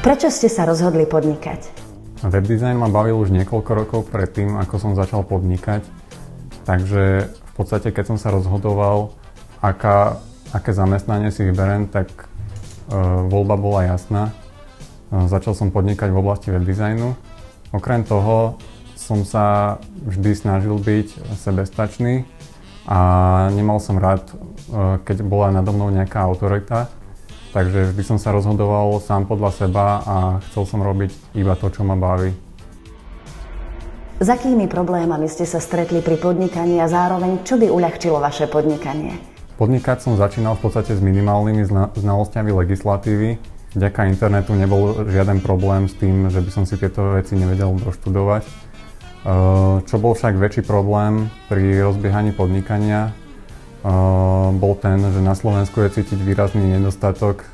Prečo ste sa rozhodli podnikať? Webdesign ma bavil už niekoľko rokov predtým, ako som začal podnikať. Takže v podstate, keď som sa rozhodoval, aké zamestnanie si vyberiem, tak voľba bola jasná. Začal som podnikať v oblasti webdesignu. Okrem toho som sa vždy snažil byť sebestačný a nemal som rád, keď bola nado mnou nejaká autorita. Takže vždy som sa rozhodoval sám podľa seba a chcel som robiť iba to, čo ma baví. S akými problémami ste sa stretli pri podnikaní a zároveň čo by uľahčilo vaše podnikanie? Podnikať som začínal v podstate s minimálnymi znalosťami legislatívy. Vďaka internetu nebol žiaden problém s tým, že by som si tieto veci nevedel doštudovať. Čo bol však väčší problém pri rozbiehaní podnikania, bol ten, že na Slovensku je cítiť výrazný nedostatok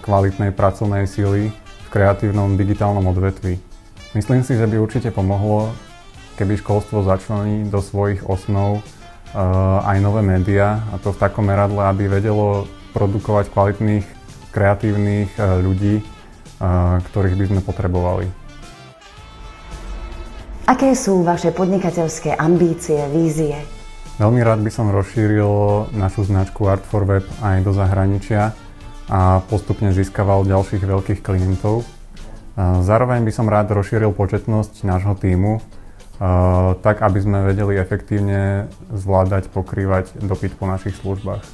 kvalitnej pracovnej sily v kreatívnom digitálnom odvetví. Myslím si, že by určite pomohlo, keby školstvo začlení do svojich osnov aj nové médiá, a to v takom meradle, aby vedelo produkovať kvalitných, kreatívnych ľudí, ktorých by sme potrebovali. Aké sú vaše podnikateľské ambície, vízie? Veľmi rád by som rozšíril našu značku Art4Web aj do zahraničia a postupne získaval ďalších veľkých klientov. Zároveň by som rád rozšíril početnosť nášho tímu, tak aby sme vedeli efektívne zvládať, pokrývať dopyt po našich službách.